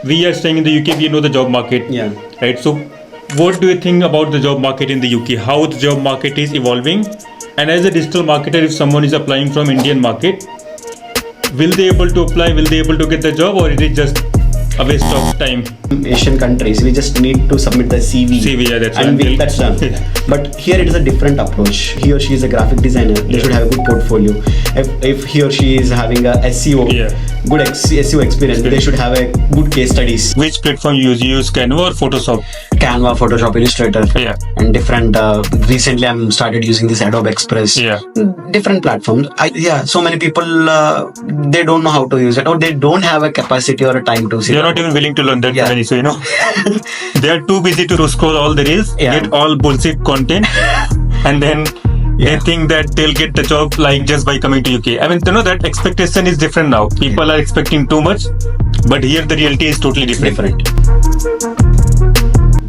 we are staying in the UK, we know the job market. Yeah. Right. So, what do you think about the job market in the UK? How the job market is evolving? And as a digital marketer, if someone is applying from Indian market, will they able to apply? Will they able to get the job, or it is just a waste of time? Asian countries, we just need to submit the CV, Yeah, that's and right. that's done. But here it is a different approach. He or she is a graphic designer. They should have a good portfolio. If he or she is having a SEO, good SEO experience, they should have a good case studies. Which platform you use? You use Canva or Photoshop? Canva, Photoshop, Illustrator, and different. Recently, I'm started using this Adobe Express. Different platforms. So many people they don't know how to use it, or they don't have a capacity or a time to. They're not even willing to learn that many. So they are too busy to scroll all the reels, get all bullshit content, and then they think that they'll get the job like just by coming to UK. I mean, that expectation is different now. People are expecting too much, but here the reality is totally different.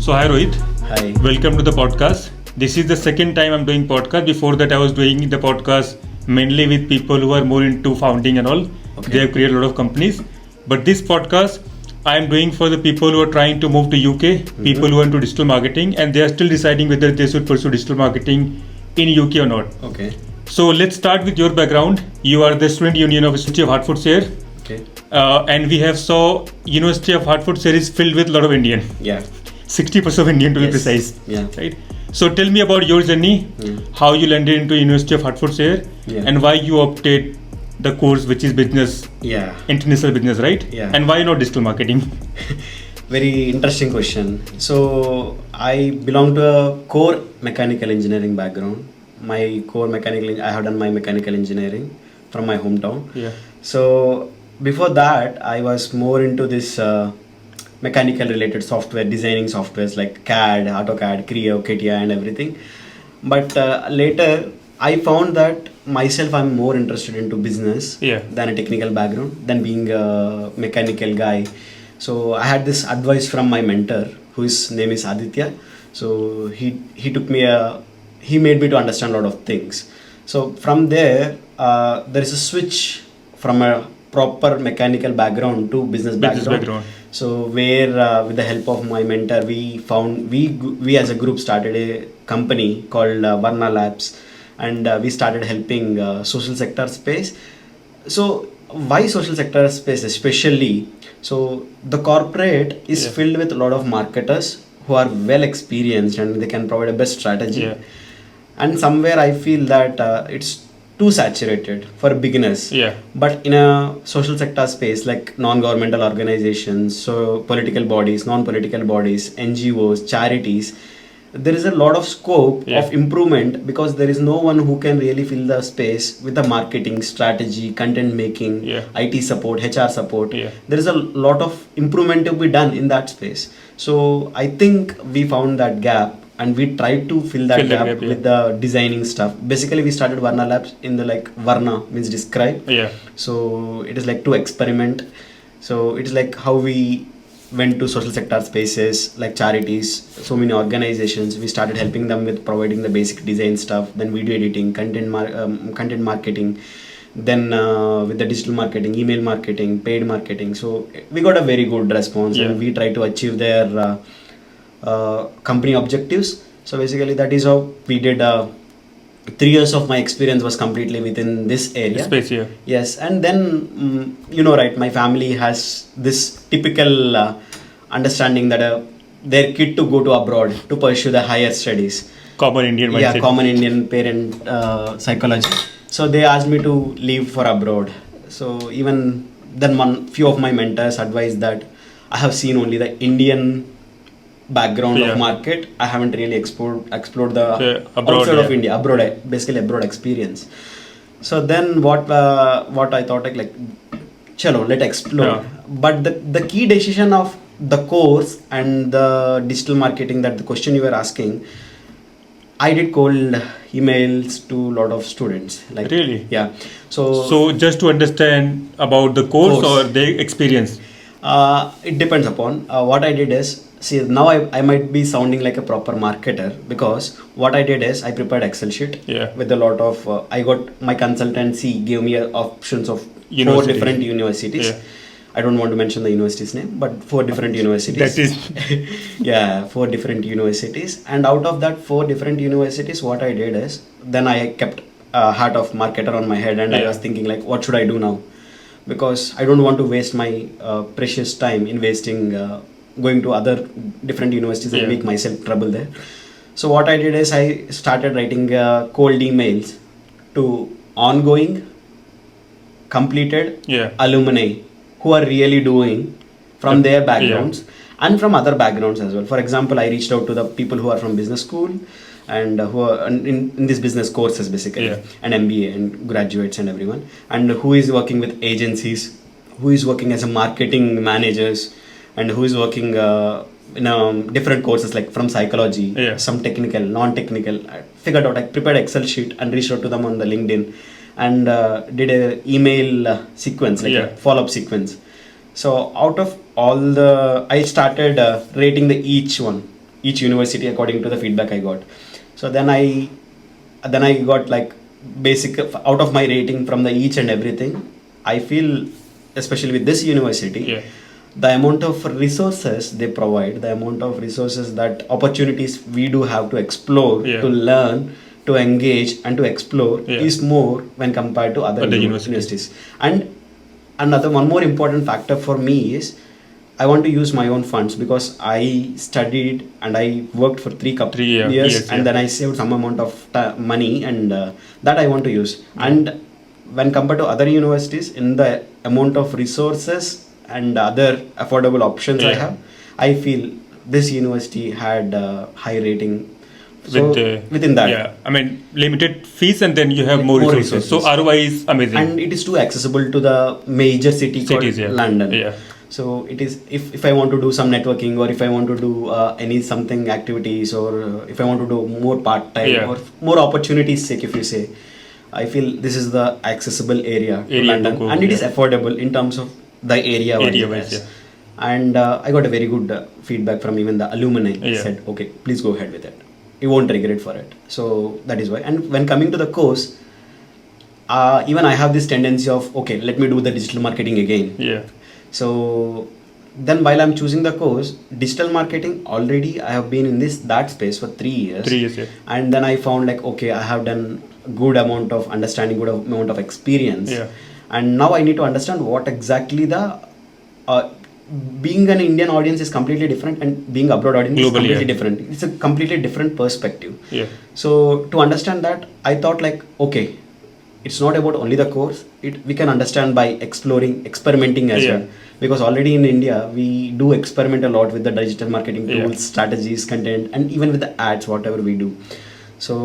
So hi Rohit. Hi. Welcome to the podcast. This is the second time I'm doing podcast. Before that I was doing the podcast mainly with people who are more into founding and all. They have created a lot of companies. But this podcast I am doing for the people who are trying to move to UK, people who are into digital marketing, and they are still deciding whether they should pursue digital marketing in UK or not. Okay. So let's start with your background. You are the student union of University of Hertfordshire. Okay. And we have saw University of Hertfordshire is filled with a lot of Indian. 60% of Indian to be precise. Right. So tell me about your journey, how you landed into University of Hertfordshire, and why you opted the course which is business, international business, right? And why not digital marketing? Very interesting question. So I belong to a core mechanical engineering background. I have done my mechanical engineering from my hometown. So before that, I was more into this mechanical related software, designing softwares like CAD, AutoCAD, Creo, CATIA and everything. But later I found that myself I'm more interested into business than a technical background, than being a mechanical guy. So I had this advice from my mentor, whose name is Aditya. So he made me to understand a lot of things. So from there is a switch from a proper mechanical background to business background. So where with the help of my mentor, we as a group started a company called Varna Labs, and we started helping social sector space. So why social sector space especially? So the corporate is filled with a lot of marketers who are well experienced and they can provide a best strategy. And somewhere I feel that it's too saturated for beginners. But in a social sector space like non-governmental organizations, so political bodies, non-political bodies, NGOs, charities, there is a lot of scope of improvement, because there is no one who can really fill the space with the marketing strategy, content making, IT support, HR support. There is a lot of improvement to be done in that space. So I think we found that gap and we tried to fill that gap with the designing stuff. Basically we started Varna Labs in the Varna means describe. So it is to experiment. So it is how we went to social sector spaces like charities, so many organizations. We started helping them with providing the basic design stuff, then video editing, content marketing, then with the digital marketing, email marketing, paid marketing. So we got a very good response and we tried to achieve their company objectives. So basically that is how we did 3 years of my experience was completely within this area. Space, Yes, and then my family has this typical understanding that their kid to go to abroad to pursue the higher studies. Common Indian mindset. Yeah, common Indian parent psychology. So they asked me to leave for abroad. So even then, few of my mentors advised that I have seen only the Indian background of market. I haven't really explored the abroad, outside of India, basically abroad experience. So then what I thought chalo, let's explore. But the key decision of the course and the digital marketing, that the question you were asking, I did cold emails to a lot of students. Really? Yeah. So just to understand about the course or the experience? It depends upon. What I did is, see, now I might be sounding like a proper marketer, because what I did is I prepared Excel sheet with a lot of, I got my consultancy gave me options of 4 different universities. I don't want to mention the university's name, but 4 different universities. That is, Yeah, 4 different universities. And out of that 4 different universities, what I did is, then I kept a hat of marketer on my head, and I Yeah. was thinking like, what should I do now? Because I don't want to waste my precious time in wasting going to other different universities and Yeah. make myself trouble there. So what I did is I started writing cold emails to ongoing, completed yeah. alumni who are really doing from their backgrounds and from other backgrounds as well. For example, I reached out to the people who are from business school and who are in this business courses basically, Yeah. and MBA and graduates and everyone, and who is working with agencies, who is working as a marketing managers, and who is working in different courses like from psychology, Yeah. some technical, non-technical. I figured out, I prepared Excel sheet and reached out to them on the LinkedIn and did a email sequence, like Yeah. a follow-up sequence. So out of all I started rating each university according to the feedback I got. So then I got like basic out of my rating from the each and everything. I feel, especially with this university, Yeah. the amount of resources they provide, the amount of resources that opportunities we do have to explore, Yeah. to learn, to engage and to explore Yeah. is more when compared to other Other universities. And another one more important factor for me is I want to use my own funds, because I studied and I worked for 3 years, and then I saved some amount of money, and that I want to use. And when compared to other universities, in the amount of resources and other affordable options I Yeah. have, I feel this university had a high rating. So within that, Yeah, I mean, limited fees and then you have more More resources. So resources. ROI is amazing. and it is too accessible to the major city called Cities, yeah. London. Yeah. So it is, if I want to do some networking, or if I want to do any something activities, or if I want to do more part time, Yeah. or more opportunities sake, if you say, I feel this is the accessible area to Area to London, go, and it is yeah. affordable in terms of the area Area-wise, yes. And I got a very good feedback from even the alumni. Yeah. Said, okay, please go ahead with it. You won't regret for it. So that is why. And when coming to the course, even I have this tendency of, okay, let me do the digital marketing again. Yeah. So then while I'm choosing the course, digital marketing, already I have been in that space for 3 years. 3 years, yeah. And then I found like, okay, I have done good amount of understanding, good amount of experience. Yeah. And now I need to understand what exactly the being an Indian audience is completely different, and being abroad audience is Globally, completely yeah. different. It's a completely different perspective. Yeah. So to understand that, I thought like, okay, it's not about only the course. We can understand by experimenting as Yeah. well. Because already in India, we do experiment a lot with the digital marketing tools, Yeah. strategies, content, and even with the ads, whatever we do. So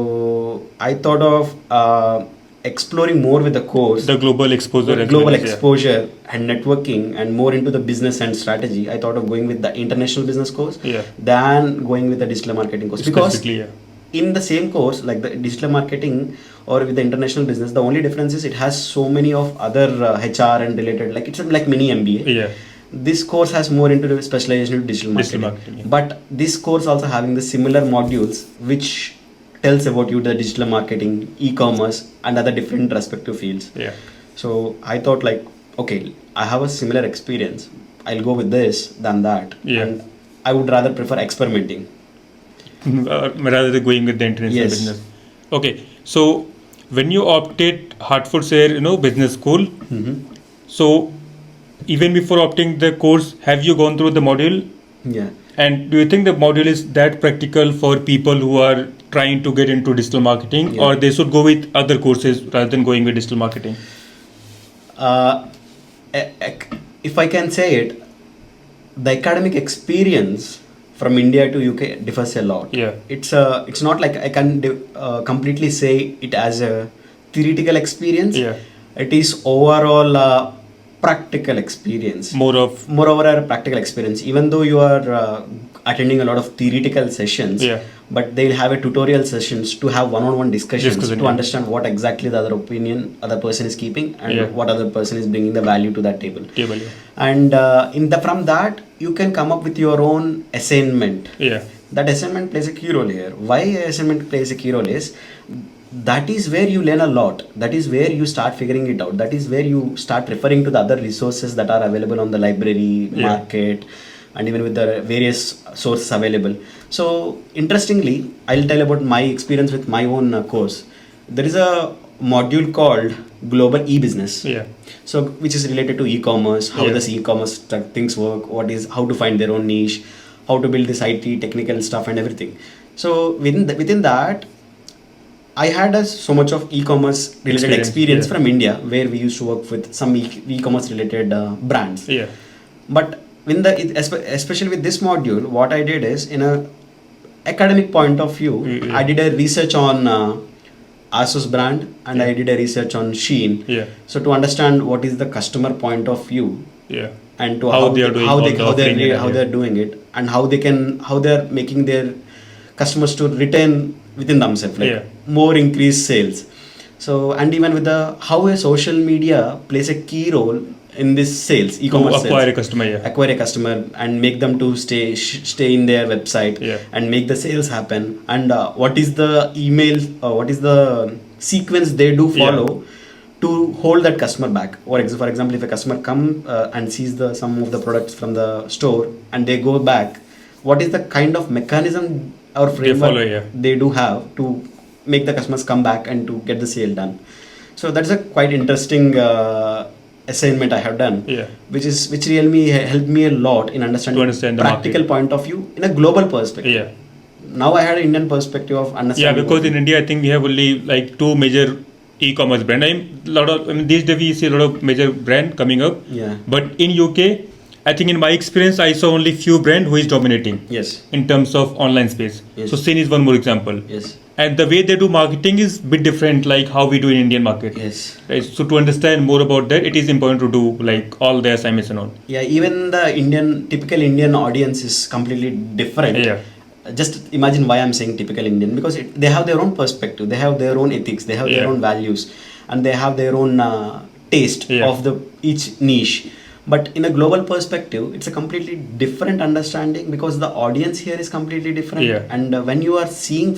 I thought of exploring more with the course. The global exposure. as Global well, yeah. exposure and networking, and more into the business and strategy. I thought of going with the international business course Yeah. than going with the digital marketing course. Because Specifically, yeah. in the same course, like the digital marketing or with the international business, the only difference is it has so many of other HR and related, like it's like mini MBA. Yeah. This course has more into the specialization in digital marketing. Digital marketing, yeah. But this course also having the similar modules which tells about you the digital marketing, e-commerce, and other different respective fields. Yeah. So I thought like, okay, I have a similar experience. I'll go with this than that. Yeah. And I would rather prefer experimenting. Rather than going with the international Yes. business. Okay. So when you opted Hertfordshire, business school, Mm-hmm. so even before opting the course, have you gone through the module? Yeah. And do you think the module is that practical for people who are trying to get into digital marketing, Yeah. or they should go with other courses rather than going with digital marketing? If I can say it, the academic experience from India to UK differs a lot. Yeah. It's not like I can completely say it as a theoretical experience. Yeah. It is overall practical experience. Moreover, a practical experience. Even though you are attending a lot of theoretical sessions, Yeah. but they'll have a tutorial sessions to have one-on-one discussions Discussion, to yeah. understand what exactly the other person is keeping, and Yeah. what other person is bringing the value to that table. Table, yeah. And from that you can come up with your own assignment. Yeah. That assignment plays a key role here. Why assignment plays a key role is, that is where you learn a lot. That is where you start figuring it out. That is where you start referring to the other resources that are available on the library, market, and even with the various sources available. So interestingly, I'll tell about my experience with my own course. There is a module called Global E-Business. Yeah. So which is related to e-commerce, how does e-commerce things work, how to find their own niche, how to build this IT technical stuff and everything. So within that, I had so much of e-commerce related experience from India, where we used to work with some e-commerce related brands. Yeah. But especially with this module, what I did is, in a academic point of view, I did a research on Asus brand, and I did a research on Shein. Yeah. So to understand what is the customer point of view, and to how they're doing it, and how they're making their customers to retain within themselves, like more increased sales. So, and even with how a social media plays a key role in this sales, e-commerce to acquire sales, acquire a customer and make them to stay in their website and make the sales happen. And what is the what is the sequence they do follow to hold that customer back. For example, if a customer come and sees some of the products from the store and they go back, what is the kind of mechanism or framework they do have to make the customers come back and to get the sale done. So that's a quite interesting assignment I have done, which really helped me a lot in understanding the practical point of view in a global perspective. Now I had an Indian perspective of understanding. Because in India, I think we have only like two major e-commerce brands. These days we see a lot of major brand coming up. But in UK, I think in my experience, I saw only few brands who is dominating. In terms of online space. So Shein is one more example. And the way they do marketing is a bit different, like how we do in Indian market. Right? So to understand more about that, it is important to do like all the assignments and all. Even the typical Indian audience is completely different. Just imagine why I'm saying typical Indian, because they have their own perspective, they have their own ethics, they have their own values, and they have their own taste of each niche. But in a global perspective, it's a completely different understanding, because the audience here is completely different. And when you are seeing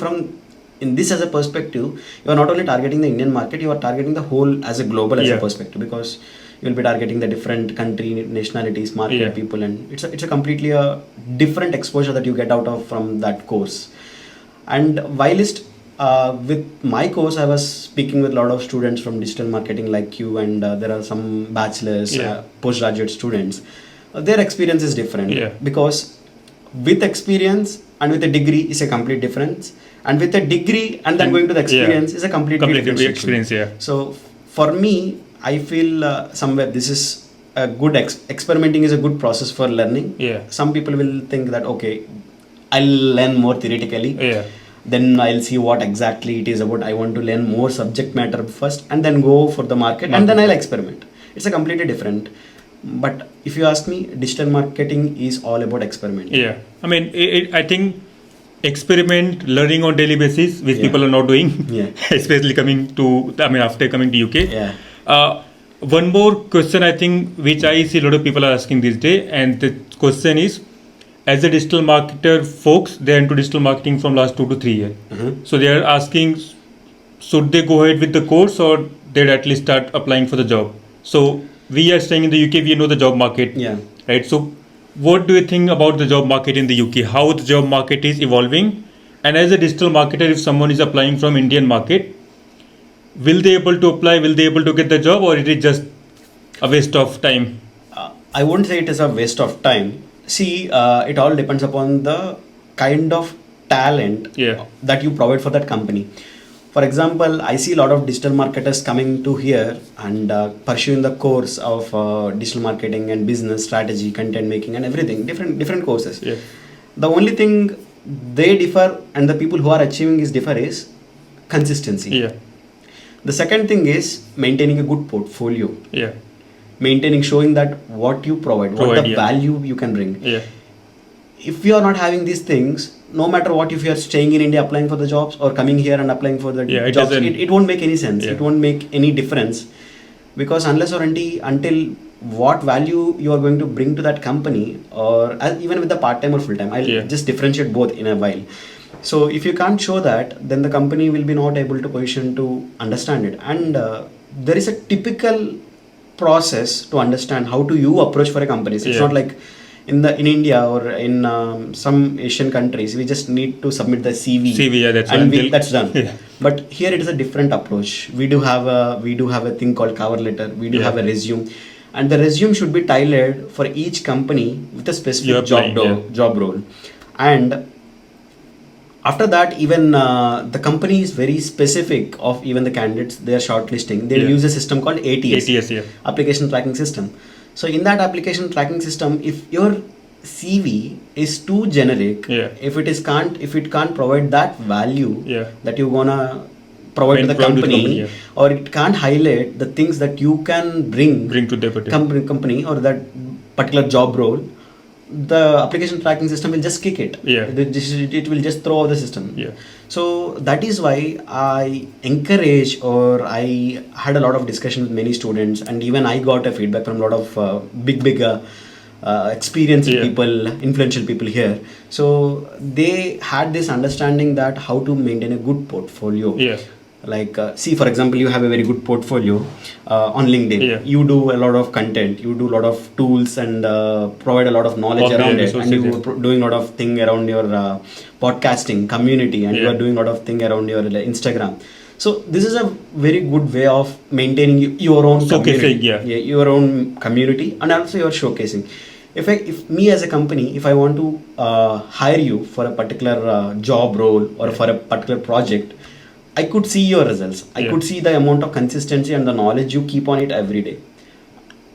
in this as a perspective, you are not only targeting the Indian market, you are targeting the whole as a global as a perspective, because you will be targeting the different country, nationalities, market, people, and it's a completely different exposure that you get out of from that course. And whilst with my course, I was speaking with a lot of students from digital marketing like you, and there are some bachelors, postgraduate students. Their experience is different, because with experience and with a degree is a complete difference, and with a degree and then going to the experience is a completely different experience. So for me, I feel somewhere this is a good experimenting is a good process for learning. Some people will think that okay, I'll learn more theoretically. Then I'll see what exactly it is about. I want to learn more subject matter first and then go for the market. And then I'll experiment. It's a completely different. But if you ask me, digital marketing is all about experimenting. I think experiment, learning on daily basis, which people are not doing, especially after coming to UK. One more question, I think, which I see a lot of people are asking these days, and the question is, as a digital marketer, folks, they are into digital marketing from last 2 to 3 years. So they are asking, should they go ahead with the course, or they'd at least start applying for the job? So we are staying in the UK, we know the job market, right? So what do you think about the job market in the UK? How the job market is evolving? And as a digital marketer, if someone is applying from Indian market, will they able to apply? Will they able to get the job, or it is just a waste of time? I won't say it is a waste of time. See, it all depends upon the kind of talent that you provide for that company. For example, I see a lot of digital marketers coming to here and pursuing the course of digital marketing and business strategy, content making, and everything, different courses. The only thing they differ and the people who are achieving is consistency. The second thing is maintaining a good portfolio. Showing that what you provide, what the value you can bring. If you are not having these things, no matter what, if you are staying in India applying for the jobs or coming here and applying for the jobs, it won't make any sense. It won't make any difference, because unless or until what value you are going to bring to that company, or even with the part-time or full-time, I'll just differentiate both in a while. So if you can't show that, then the company will be not able to position to understand it. And there is a typical process to understand how to you approach for a company. It's not like in India or in some Asian countries, we just need to submit the CV. CV, that's and that's done. But here it is a different approach. We do have a thing called cover letter. We do have a resume, and the resume should be tailored for each company with a specific job role. And after that, even the company is very specific of even the candidates they are shortlisting. They use a system called ATS, application tracking system. So in that application tracking system, if your CV is too generic, if it can't provide that value that you wanna provide to the company, or it can't highlight the things that you can bring to the company or that particular job role, the application tracking system will just kick it. It will just throw out the system. So that is why I encourage, or I had a lot of discussion with many students, and even I got a feedback from a lot of big experienced people, influential people here. So they had this understanding that how to maintain a good portfolio. Like see, for example, you have a very good portfolio on LinkedIn. You do a lot of content, you do a lot of tools, and provide a lot of knowledge around it, and you are doing a lot of thing around your podcasting community, and you are doing a lot of thing around your Instagram. So this is a very good way of maintaining your own community, your own community, and also your showcasing. If me as a company, if I want to hire you for a particular job role or for a particular project, I could see your results. I could see the amount of consistency and the knowledge you keep on it every day.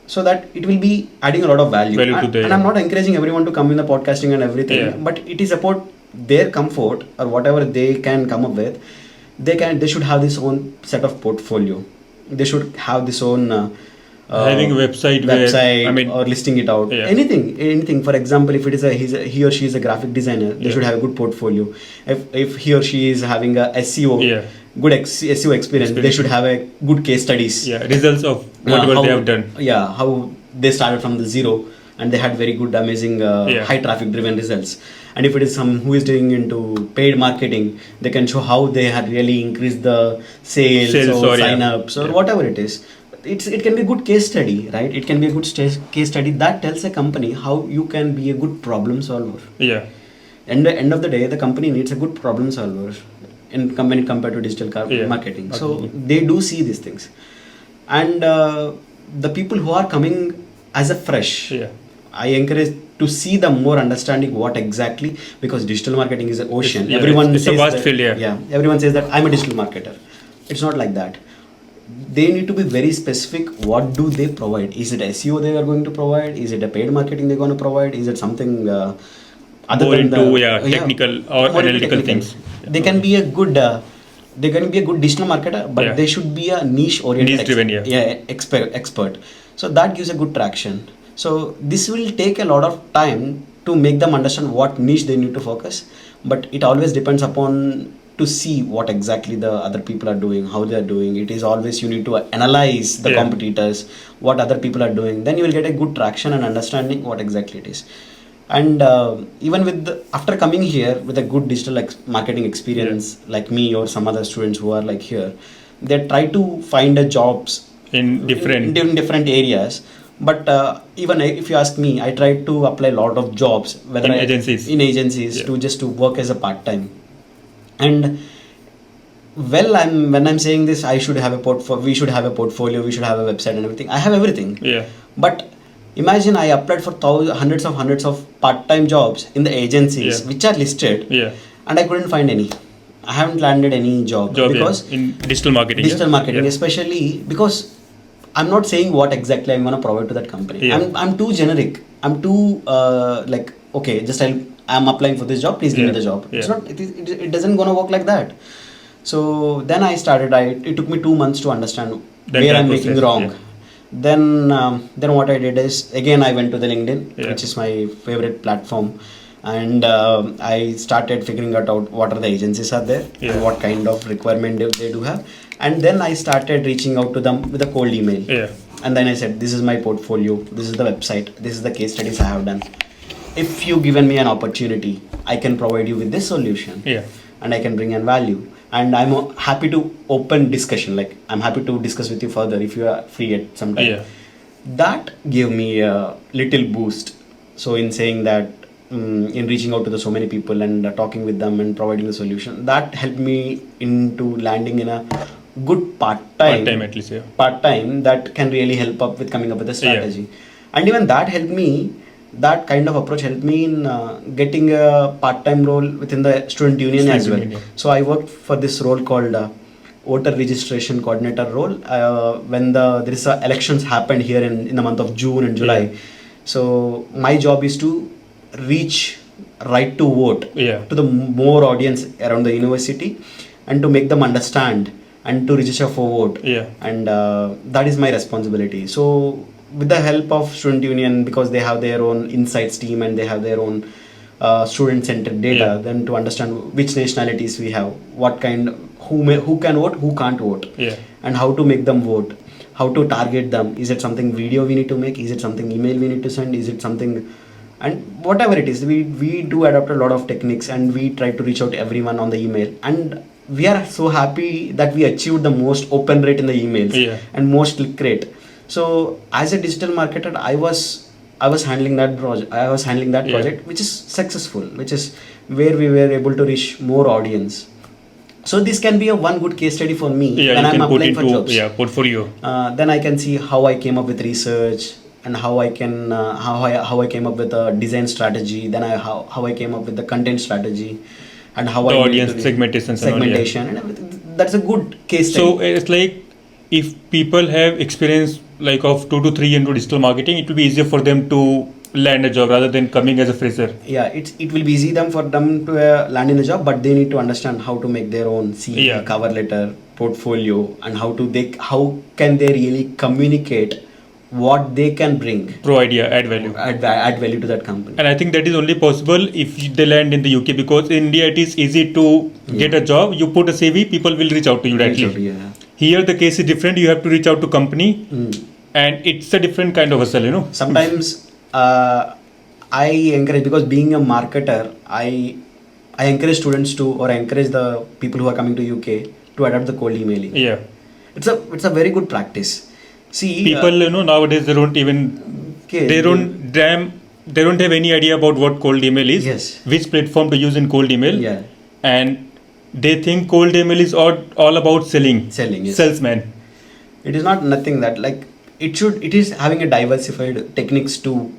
So that it will be adding a lot of value. And I'm not encouraging everyone to come in the podcasting and everything, but it is about their comfort or whatever they can come up with. They should have this own set of portfolio. They should have this own having a website where, or listing it out. Anything. For example, if it is he or she is a graphic designer, they should have a good portfolio. If he or she is having a SEO, good SEO experience, they should have a good case studies. Results of whatever they have done. How they started from the zero and they had very good, amazing, high traffic driven results. And if it is some who is doing into paid marketing, they can show how they had really increased the sales or sign-ups or whatever it is. It can be a good case study, right? It can be a good case study that tells a company how you can be a good problem solver. And at the end of the day, the company needs a good problem solver in company compared to digital marketing. So they do see these things. And the people who are coming as a fresh, I encourage to see them more understanding what exactly, because digital marketing is an ocean. Everyone it's says a vast that, field, everyone says that I'm a digital marketer. It's not like that. They need to be very specific. What do they provide? Is it SEO they are going to provide? Is it a paid marketing they're going to provide? Is it something other more than into technical or analytical things? They can be a good they're going to be a good digital marketer, but they should be a niche oriented expert. So that gives a good traction. So this will take a lot of time to make them understand what niche they need to focus, but it always depends upon to see what exactly the other people are doing, how they are doing. It is always you need to analyze the competitors, what other people are doing. Then you will get a good traction and understanding what exactly it is. And even after coming here with a good digital marketing experience, like me or some other students who are like here, they try to find a jobs in different areas. But even if you ask me, I tried to apply a lot of jobs, whether in agencies to work as a part-time. And when I'm saying this, I should have a portfolio. We should have a portfolio. We should have a website and everything. I have everything. But imagine I applied for hundreds of part-time jobs in the agencies which are listed, and I couldn't find any. I haven't landed any job because in digital marketing. Especially because I'm not saying what exactly I'm gonna provide to that company. I'm too generic. I'm too I'm applying for this job, please give me the job. It's not. It doesn't gonna work like that. So then I started. It took me 2 months to understand where I'm making wrong. Then what I did is, again I went to the LinkedIn, which is my favorite platform, and I started figuring out what are the agencies are there and what kind of requirement they do have. And then I started reaching out to them with a cold email. And then I said, this is my portfolio, this is the website, this is the case studies I have done. If you given me an opportunity, I can provide you with this solution. Yeah. And I can bring in value. And I'm happy to open discussion. Like I'm happy to discuss with you further if you are free at some time. Yeah. That gave me a little boost. So in saying that, in reaching out to so many people and talking with them and providing the solution, that helped me into landing in a good part-time At least, yeah. part-time that can really help up with coming up with a strategy. And even that helped me, that kind of approach helped me in getting a part-time role within the student union as well. So I worked for this role called voter registration coordinator role when there is elections happened here in the month of June and July. Yeah. So my job is to reach right to vote to the more audience around the university and to make them understand and to register for vote. And that is my responsibility. So with the help of student union, because they have their own insights team and they have their own student centered data, then to understand which nationalities we have, what kind, who can vote, who can't vote, and how to make them vote, how to target them. Is it something video we need to make? Is it something email we need to send? Is it something, and whatever it is, we do adopt a lot of techniques and we try to reach out to everyone on the email. And we are so happy that we achieved the most open rate in the emails and most click rate. So as a digital marketer, I was handling that project. Project, which is successful, which is where we were able to reach more audience. So this can be a one good case study for me when I'm applying for jobs. Portfolio. Then I can see how I came up with research and how I can how I came up with a design strategy. Then how I came up with the content strategy and how the I audience segmentation and everything. That's a good case study. So it's like if people have experience like of 2 to 3 into digital marketing, it will be easier for them to land a job rather than coming as a fresher. Yeah, it will be easy for them to land in a job, but they need to understand how to make their own CV, cover letter, portfolio, and how can they really communicate what they can bring, add value to that company. And I think that is only possible if they land in the UK, because in India it is easy to get a job. You put a CV, people will reach out to you directly. Here the case is different. You have to reach out to company, and it's a different kind of hustle, Sometimes I encourage, because being a marketer, I encourage students to, or I encourage the people who are coming to UK to adopt the cold emailing. It's a very good practice. See, people nowadays they don't have any idea about what cold email is, which platform to use in cold email, and they think cold email is all about selling, salesman. It is not nothing that, like, it is having a diversified techniques to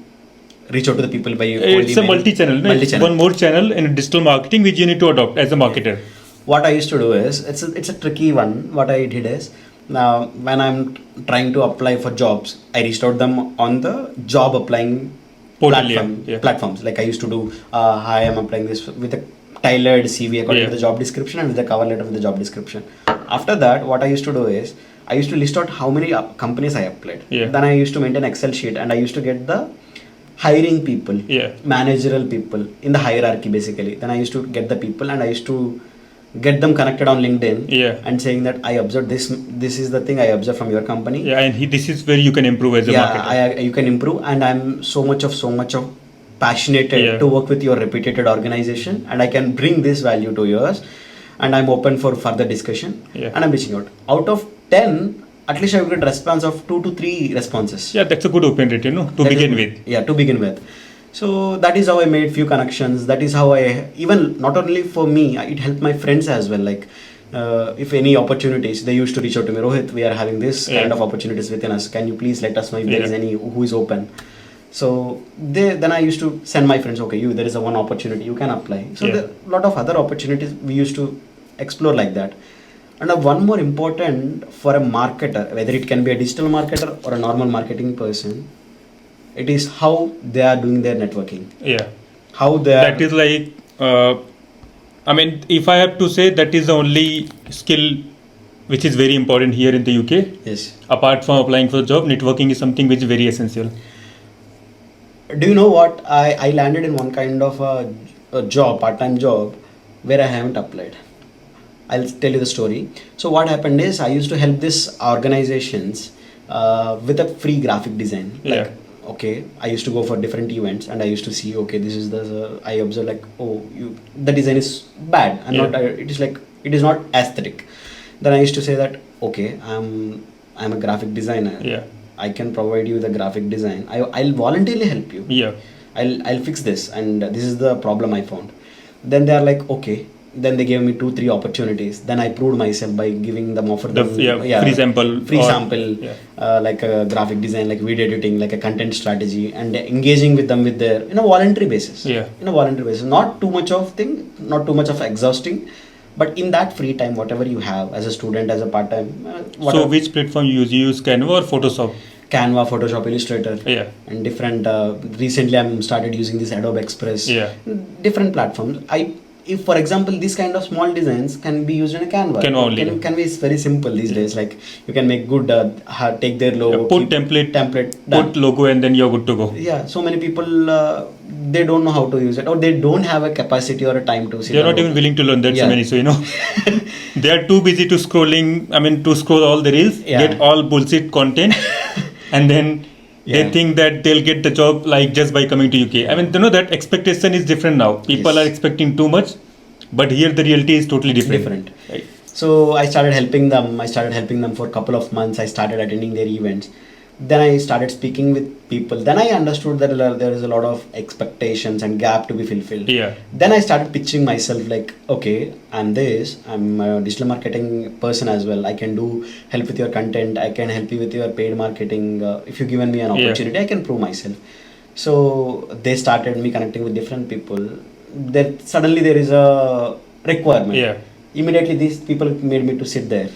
reach out to the people by cold it's email. A multi-channel. It's one more channel in digital marketing which you need to adopt as a marketer. What I used to do is, it's a tricky one. What I did is, now when I'm trying to apply for jobs, I reached out them on the job applying platforms. Like I used to do, hi, I'm applying this with a tailored CV according to the job description and with the cover letter with the job description. After that, what I used to do is, I used to list out how many companies I applied. Then I used to maintain Excel sheet and I used to get the hiring people, managerial people in the hierarchy basically. Then I used to get the people and I used to get them connected on LinkedIn and saying that I observed this is the thing I observed from your company. And this is where you can improve as a marketer. You can improve, and I'm so much of passionate to work with your reputed organization, and I can bring this value to yours, and I'm open for further discussion, and I'm reaching out. Out of 10, at least I will get response of 2 to 3 responses. That's a good open rate, to begin with. So that is how I made few connections. That is how I, even not only for me, it helped my friends as well. Like if any opportunities, they used to reach out to me, Rohit, we are having this kind of opportunities within us. Can you please let us know if there is any who is open? So then I used to send my friends, okay, there is a one opportunity, you can apply. So there are a lot of other opportunities we used to explore like that. And one more important for a marketer, whether it can be a digital marketer or a normal marketing person, it is how they are doing their networking. How they are. That is like, if I have to say, that is the only skill which is very important here in the UK. Yes. Apart from applying for a job, networking is something which is very essential. Do you know what? I landed in one kind of a job, part-time job, where I haven't applied. I'll tell you the story. So what happened is, I used to help these organizations with a free graphic design. okay, I used to go for different events and I used to see, okay, this is the, I observe like, oh, the design is bad and not, it is like, it is not aesthetic. Then I used to say that, okay, I'm a graphic designer. Yeah. I can provide you the graphic design. I'll voluntarily help you. Yeah. I'll fix this, and this is the problem I found. Then they are like, okay. Then they gave me 2-3 opportunities. Then I proved myself by giving them free sample, like a graphic design, like video editing, like a content strategy, and engaging with them with their in a voluntary basis. Yeah. In a voluntary basis, not too much of thing, not too much of exhausting, but in that free time, whatever you have as a student, as a part time. So which platform you use? You use Canva or Photoshop? Canva, Photoshop, Illustrator, and different. Recently, I'm started using this Adobe Express. Different platforms. If for example, these kind of small designs can be used in a Canva. Canva is very simple these days. Like you can make good, take their logo, put template, done. Put logo, and then you're good to go. Yeah. So many people they don't know how to use it, or they don't have a capacity or a time to. They're not even willing to learn that. So many. So they are too busy to scrolling. I mean, to scroll all the reels, get all bullshit content. And then they think that they'll get the job like just by coming to UK. I mean, that expectation is different now. People are expecting too much, but here the reality is totally different. Right. So I started helping them for a couple of months. I started attending their events. Then I started speaking with people. Then I understood that there is a lot of expectations and gap to be fulfilled. Yeah. Then I started pitching myself like, okay, I'm a digital marketing person as well. I can help with your content. I can help you with your paid marketing. If you given me an opportunity, I can prove myself. So they started me connecting with different people. Suddenly there is a requirement. Yeah. Immediately these people made me to sit there.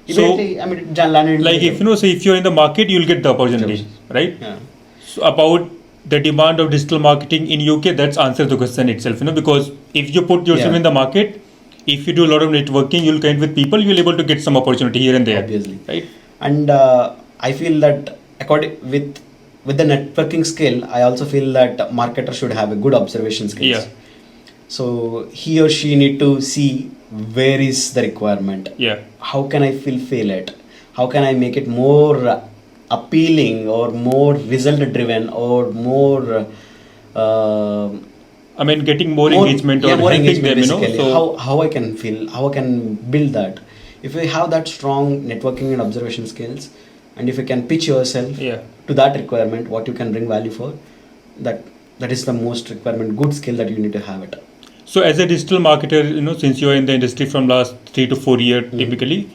So, like if you're in the market, you'll get the opportunity, right? Yeah. So about the demand of digital marketing in UK, that's answers the question itself, because if you put yourself in the market, if you do a lot of networking, you'll connect with people, you'll able to get some opportunity here and there. Obviously. Right? And I feel that with the networking skill, I also feel that marketer should have a good observation skills. Yeah. So he or she need to see where is the requirement. Yeah. How can I fulfill it? How can I make it more appealing or more result driven or more getting more engagement or more helping engagement them, basically. So how I can build that. If you have that strong networking and observation skills, and if you can pitch yourself to that requirement, what you can bring value for, that is the most requirement, good skill that you need to have it. So as a digital marketer, since you're in the industry from last 3 to 4 years typically,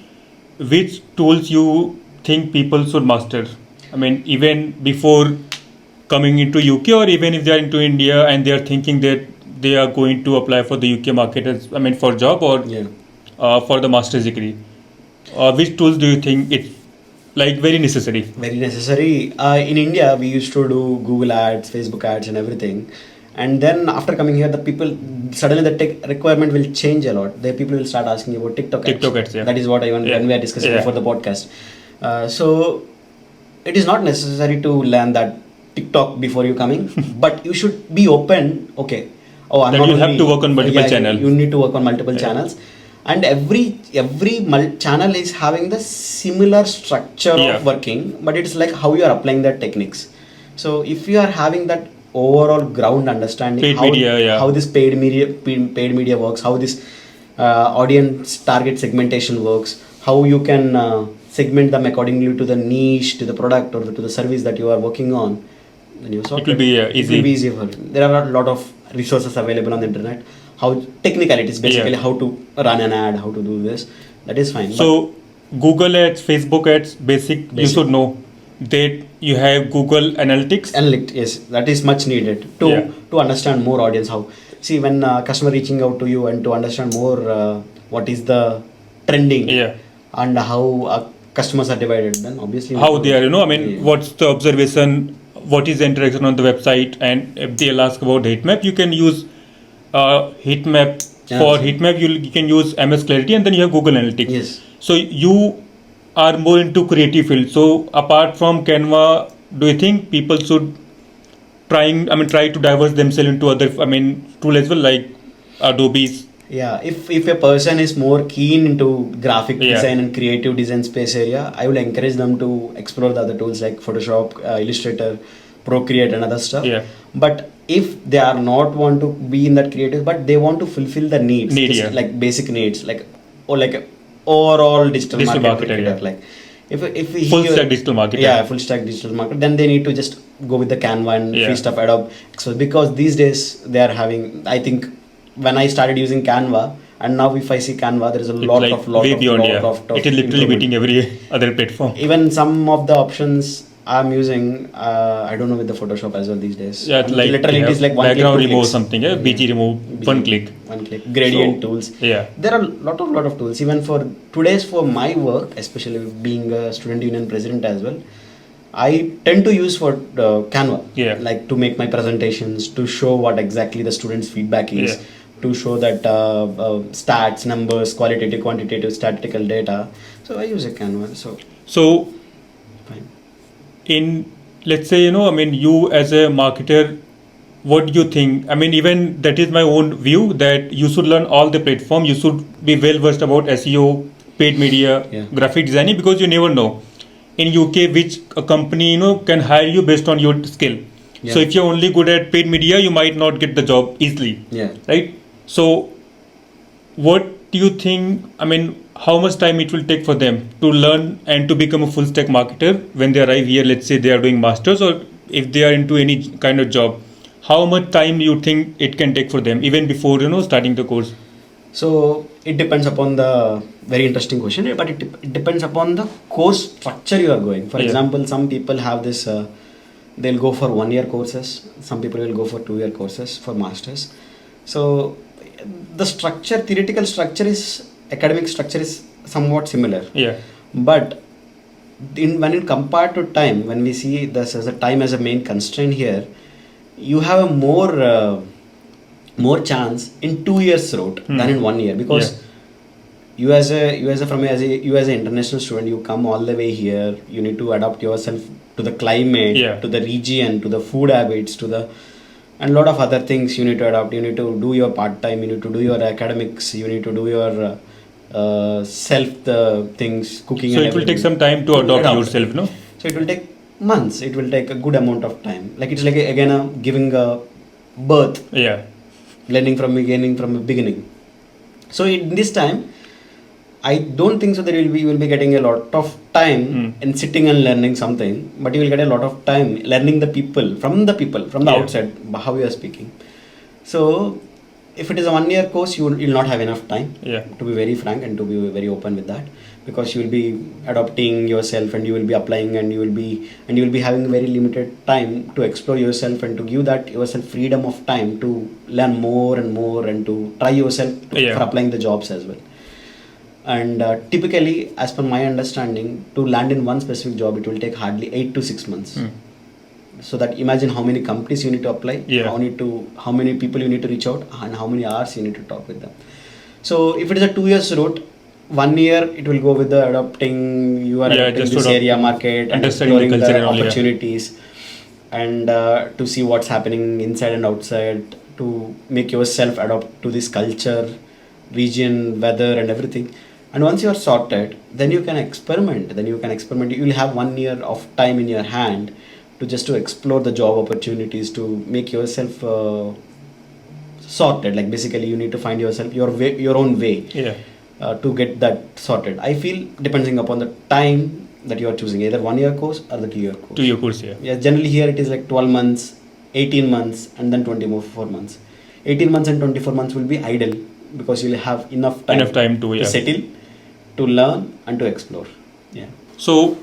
which tools you think people should master? I mean, even before coming into UK, or even if they are into India and they are thinking that they are going to apply for the UK market for job or for the master's degree. Which tools do you think it's very necessary? Very necessary. In India, we used to do Google ads, Facebook ads and everything. And then after coming here, the people, suddenly the tech requirement will change a lot. The people will start asking about TikTok ads. That is what when we are discussing before the podcast. So it is not necessary to learn that TikTok before you coming, but you should be open. Okay. Oh, I'm that not you have to work on multiple channels. You need to work on multiple channels. And every channel is having the similar structure of working, but it's like how you are applying the techniques. So if you are having that overall ground understanding how this paid media works, how this audience target segmentation works, how you can segment them accordingly to the niche, to the product, or to the service that you are working on, then you it will be easy. It will be easier for you. There are a lot of resources available on the internet. How technicalities, basically how to run an ad, how to do this, that is fine. So Google ads, Facebook ads, basic. You should know that you have Google Analytics. Yes, that is much needed to understand more audience. When customer reaching out to you and to understand more what is the trending and how customers are divided, then obviously how they are, what's the observation, what is the interaction on the website, and if they'll ask about heat map, you can use heat map. For heat map, you can use MS Clarity, and then you have Google Analytics. Yes. So you are more into creative field. So apart from Canva, do you think people should try to diverse themselves into other tool as well, like Adobe's? Yeah, if a person is more keen into graphic design and creative design space area, I will encourage them to explore the other tools like Photoshop, Illustrator, procreate and other stuff. Yeah. But if they are not want to be in that creative, but they want to fulfill the needs, Yeah. like basic needs, like or like a overall digital marketer, yeah. like if we Full stack digital marketer. yeah, full stack digital marketer, then they need to just go with the Canva and Yeah. free stuff, Adobe. So because these days they are having, I think when I started using Canva, and now if I see Canva, there is a It's lot like of lot way of beyond, lot yeah. of It is literally improvement. beating every other platform. Even some of the options I'm using, I don't know with the Photoshop as well these days. Yeah, I mean, like literally it is like one click, background two remove clicks. something, yeah, BG remove, one click. One click. Gradient So, tools. yeah. There are lot of tools. Even for today's, for my work, especially being a student union president as well, I tend to use for Canva, Yeah. like to make my presentations, to show what exactly the students' feedback is, Yeah. to show that stats, numbers, qualitative, quantitative, statistical data. So I use a Canva. So Fine. in, let's say, I mean, you as a marketer, what do you think? I mean, even that is my own view, that you should learn all the platform. You should be well versed about SEO, paid media, Yeah. graphic designing, because you never know in UK which a company can hire you based on your skill. Yeah. So if you're only good at paid media, you might not get the job easily. Yeah. Right. So what do you think? I mean, how much time it will take for them to learn and to become a full stack marketer when they arrive here? Let's say they are doing masters, or if they are into any kind of job, how much time you think it can take for them even before starting the course? So it depends upon the, very interesting question, but it depends upon the course structure you are going. For Yeah. example, some people have this, they'll go for 1 year courses. Some people will go for 2 year courses for masters. So the structure, theoretical structure is, academic structure is somewhat similar. Yeah. But when it compared to time, when we see this as a time as a main constraint here, you have a more chance in 2 years route than in 1 year, because you as an international student, you come all the way here, you need to adapt yourself to the climate, to the region, to the food habits, and a lot of other things you need to adapt. You need to do your part-time, you need to do your academics, you need to do your self things, cooking. So and it will take everything some time to adopt yourself, no? So it will take months, it will take a good amount of time. Like it's like again giving a birth, Yeah. learning from the beginning. So in this time, I don't think so that you will be getting a lot of time in sitting and learning something, but you will get a lot of time learning from the outside, how you are speaking. So if it is a 1 year course, you will not have enough time, to be very frank and to be very open with that, because you will be adopting yourself and you will be applying and you will be having very limited time to explore yourself and to give that yourself freedom of time to learn more and more and to try yourself for applying the jobs as well. And typically, as per my understanding, to land in one specific job, it will take hardly 8 to 6 months. So that imagine how many companies you need to apply, how many people you need to reach out, and how many hours you need to talk with them. So if it is a 2 years route, 1 year it will go with the adopting this area market and exploring the opportunities, and to see what's happening inside and outside, to make yourself adapt to this culture, region, weather, and everything. And once you are sorted, then you can experiment. You will have 1 year of time in your hand to explore the job opportunities, to make yourself sorted. Like basically, you need to find yourself your own way to get that sorted. I feel depending upon the time that you are choosing, either 1 year course or the 2 year course. 2 year course, Yeah. Generally here it is like 12 months, 18 months, and then 24 months. 18 months and 24 months will be idle, because you will have enough time to settle, to learn, and to explore. Yeah. So,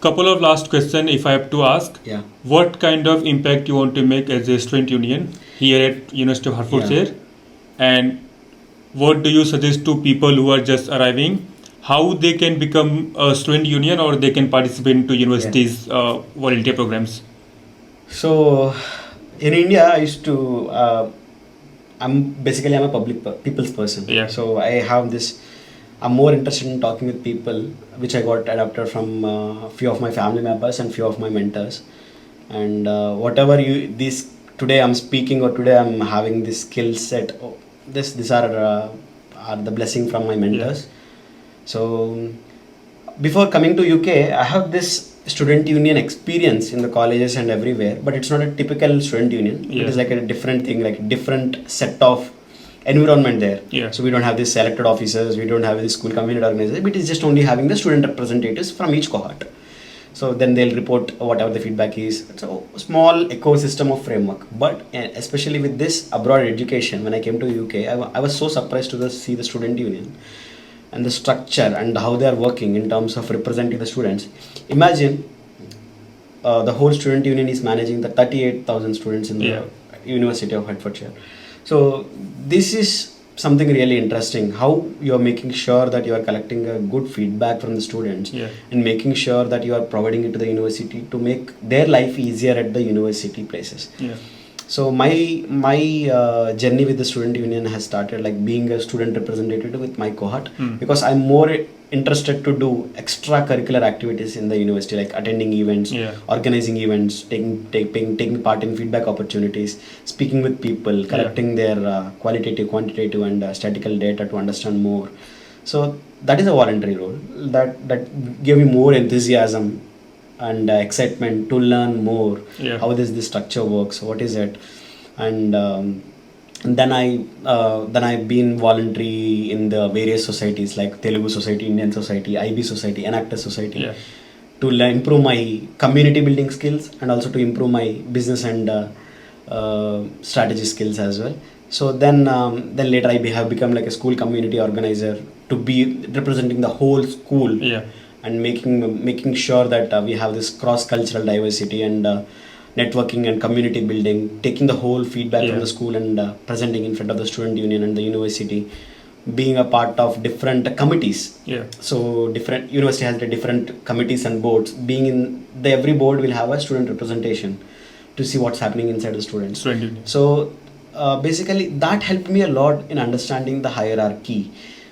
couple of last question if I have to ask. Yeah. What kind of impact you want to make as a student union here at University of Hertfordshire? And what do you suggest to people who are just arriving, how they can become a student union, or they can participate into universities volunteer programs? So in India, I used to I'm a people's person. Yeah. So I have this, I'm more interested in talking with people, which I got adapted from a few of my family members and few of my mentors. And whatever today I'm speaking, or today I'm having this skill set, these are the blessing from my mentors. So before coming to UK, I have this student union experience in the colleges and everywhere, but it's not a typical student union. Yeah. It is like a different thing, like different set of environment there. Yeah. So we don't have these selected officers, we don't have this school community organizers, but it's just only having the student representatives from each cohort. So then they'll report whatever the feedback is. It's a small ecosystem of framework. But especially with this abroad education, when I came to UK, I was so surprised to see the student union and the structure and how they are working in terms of representing the students. Imagine the whole student union is managing the 38,000 students in the University of Hertfordshire. So this is something really interesting, how you are making sure that you are collecting a good feedback from the students and making sure that you are providing it to the university to make their life easier at the university places. So my journey with the student union has started like being a student representative with my cohort, because I'm more interested to do extracurricular activities in the university, like attending events, organizing events, taking part in feedback opportunities, speaking with people, collecting their qualitative, quantitative and statistical data to understand more. So that is a voluntary role that gave me more enthusiasm and excitement to learn more. How does this structure works, what is it, and then I've been voluntary in the various societies like Telugu Society, Indian Society, IB Society, Enactor Society, to improve my community building skills and also to improve my business and strategy skills as well. So then later I have become like a school community organizer to be representing the whole school and making sure that we have this cross-cultural diversity and networking and community building, taking the whole feedback from the school and presenting in front of the student union and the university, being a part of different committees. So different university has the different committees and boards. Being in every board will have a student representation to see what's happening inside the students. So basically that helped me a lot in understanding the hierarchy.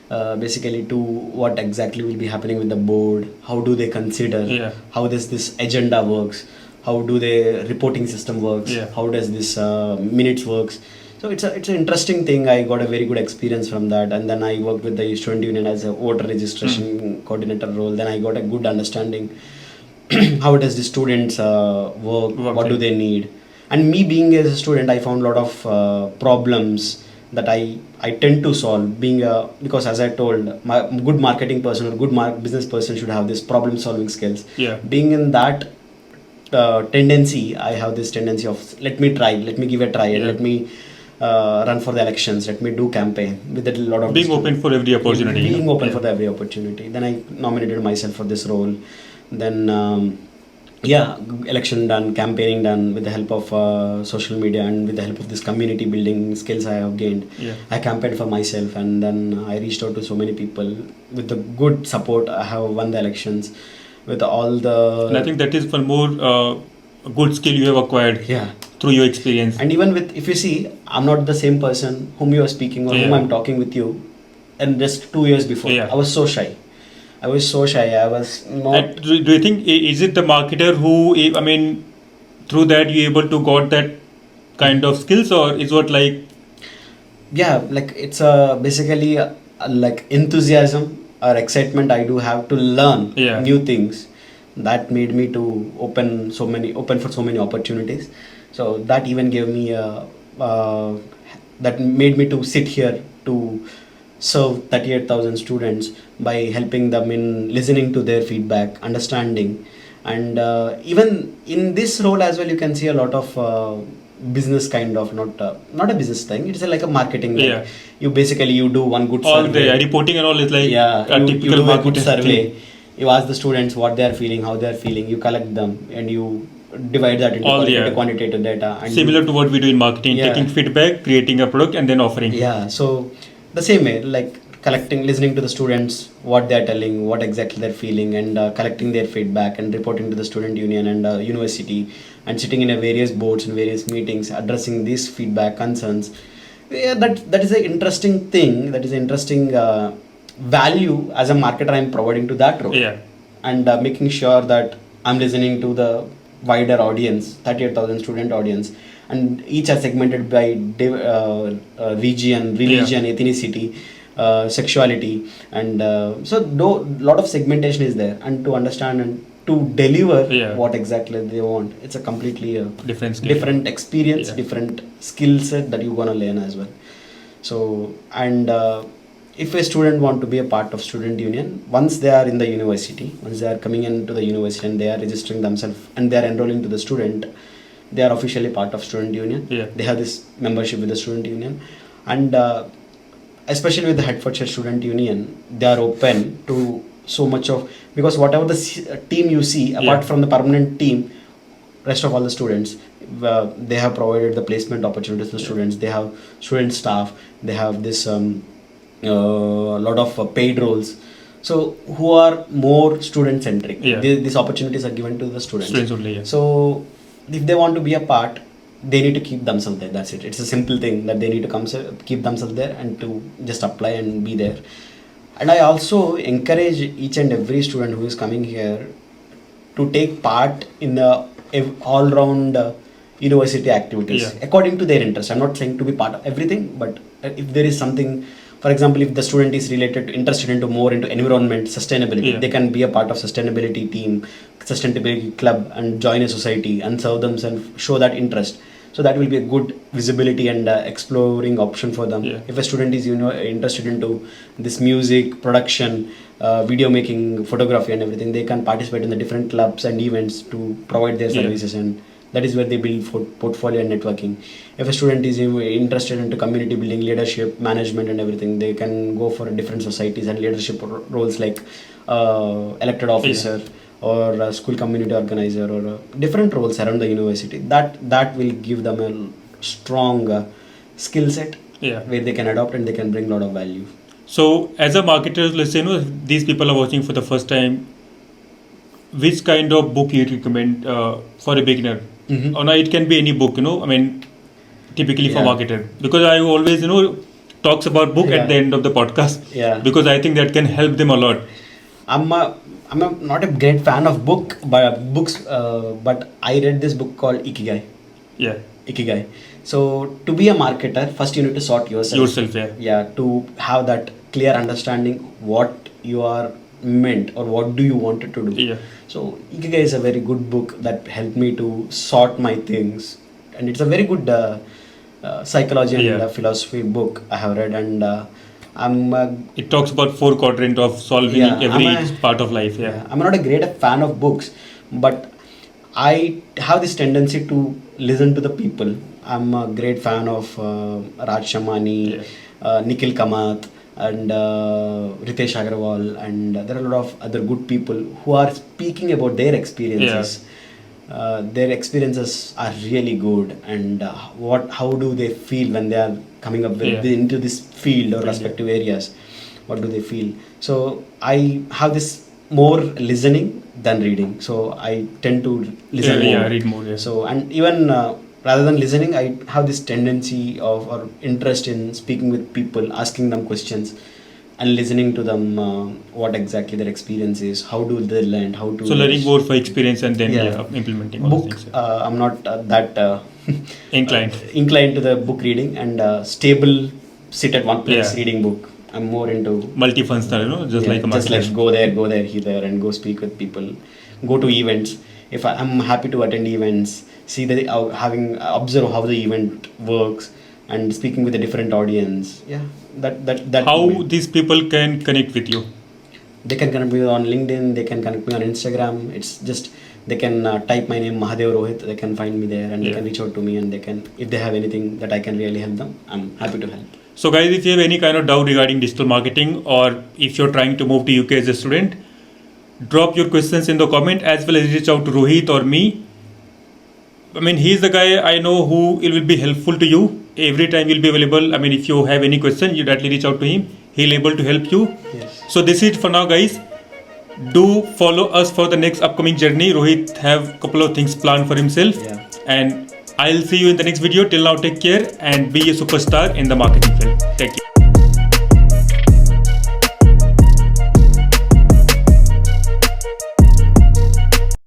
Basically to what exactly will be happening with the board, how do they consider, how does this agenda works, how do the reporting system works, how does this minutes works. So it's an interesting thing. I got a very good experience from that, and then I worked with the student union as a voter registration coordinator role. Then I got a good understanding how does the students work, what do they need. And me being as a student, I found a lot of problems that I tend to solve, because as I told, my good marketing person or good business person should have this problem solving skills. Being in that tendency, I have this tendency of let me give a try and let me run for the elections, let me do campaign with a lot of being open for every opportunity. Being open for every opportunity. Then I nominated myself for this role. Then election done, campaigning done with the help of social media and with the help of this community building skills I have gained. I campaigned for myself, and then I reached out to so many people. With the good support, I have won the elections with all the... And I think that is one more good skill you have acquired through your experience. And even with, if you see, I'm not the same person whom you are speaking or whom I'm talking with you. And just 2 years before, I was so shy. I was not... Do you think, is it the marketer who, I mean, through that you able to got that kind of skills, or is what like... Yeah, like it's basically like enthusiasm or excitement I do have to learn new things. That made me to open for so many opportunities. So that even gave me that made me to sit here to serve 38,000 students by helping them in listening to their feedback, understanding, and even in this role as well, you can see a lot of business kind of, not a business thing. It's like a marketing. Like you do one good all survey. All the reporting and all is like a typical you do a good survey. thing. You ask the students what they are feeling, how they are feeling. You collect them and you divide that into quantitative data. And similar to what we do in marketing, taking feedback, creating a product, and then offering. So the same way, like listening to the students, what they are telling, what exactly they're feeling, and collecting their feedback and reporting to the student union and university, and sitting in various boards and various meetings, addressing these feedback concerns. That is an interesting thing. That is an interesting value as a marketer I'm providing to that role. And making sure that I'm listening to the wider audience, 38,000 student audience, and each are segmented by region, religion, ethnicity, sexuality, and so lot of segmentation is there, and to understand and to deliver Yeah. what exactly they want. It's a completely Different skill. different experience, Yeah. different skill set that you're gonna learn as well. So, and if a student want to be a part of student union, once they are in the university, once they are coming into the university and they are registering themselves and they are enrolling to the student, they are officially part of student union. Yeah. They have this membership with the student union, and especially with the Hertfordshire Student Union, they are open to so much of, because whatever the team you see, apart Yeah. from the permanent team, rest of all the students, they have provided the placement opportunities to the students. They have student staff. They have this lot of paid roles. So who are more student centric. Yeah. These opportunities are given to the students. Students only, yeah. So if they want to be a part, they need to keep themselves there. That's it. It's a simple thing that they need to keep themselves there and to just apply and be there. And I also encourage each and every student who is coming here to take part in the all-round university activities Yeah. according to their interest. I'm not saying to be part of everything, but if there is something, for example, if the student is interested into more into environment, sustainability, Yeah. they can be a part of sustainability team, sustainability club, and join a society and serve themselves, show that interest. So that will be a good visibility and exploring option for them. Yeah. If a student is interested into this music production, video making, photography, and everything, they can participate in the different clubs and events to provide their Yeah. services, and that is where they build portfolio and networking. If a student is interested into community building, leadership, management, and everything, they can go for different societies and leadership roles like elected officer or a school community organizer, or different roles around the university. That will give them a strong skill set Yeah. where they can adopt and they can bring a lot of value. So, as a marketer, let's say, if these people are watching for the first time, which kind of book you recommend for a beginner? Mhm. Or no, it can be any book, I mean, typically for Yeah. marketer. Because I always, talks about book Yeah. at the end of the podcast. Yeah. Because I think that can help them a lot. Not a great fan of books, but I read this book called Ikigai. Yeah. Ikigai. So to be a marketer, first you need to sort yourself. Yeah. Yeah, to have that clear understanding what you are meant or what do you want it to do. Yeah. So Ikigai is a very good book that helped me to sort my things, and it's a very good psychology and Yeah. philosophy book I have read, and I'm It talks about 4 quadrant of solving Yeah, every I'm a- part of life. yeah, I'm not a great fan of books, but I have this tendency to listen to the people. I'm a great fan of Raj Shamani, Yeah. Nikhil Kamath, and Ritesh Agarwal, and there are a lot of other good people who are speaking about their experiences. Their experiences are really good, and how do they feel when they are coming up into this field or respective areas? What do they feel? So I have this more listening than reading. So I tend to listen more. Yeah, read more. Yeah. So, and even rather than listening, I have this tendency of or interest in speaking with people, asking them questions, and listening to them. What exactly their experience is, how do they learn, how to. So learning more for experience and then Yeah. implementing all those Book. things. Yeah. I'm not that Inclined. inclined to the book reading and stable. Sit at one place Yeah. reading book. I'm more into Multifunctional, just like a just marketer. like go there, here, and go speak with people, go to events. If I'm happy to attend events, see the observe how the event works, and speaking with a different audience. Yeah, that. How these people can connect with you? They can connect me on LinkedIn. They can connect me on Instagram. It's just they can type my name Mahadev Rohit. They can find me there, and they can reach out to me, and they can, if they have anything that I can really help them, I'm happy to help. So guys, if you have any kind of doubt regarding digital marketing, or if you're trying to move to UK as a student, drop your questions in the comment, as well as reach out to Rohit or me. I mean, he's the guy I know who will be helpful to you. Every time he'll be available. I mean, if you have any question, you directly reach out to him. He'll able to help you. Yes. So this is for now, guys. Do follow us for the next upcoming journey. Rohit have a couple of things planned for himself. Yeah. And I'll see you in the next video. Till now, take care and be a superstar in the marketing field. Take care.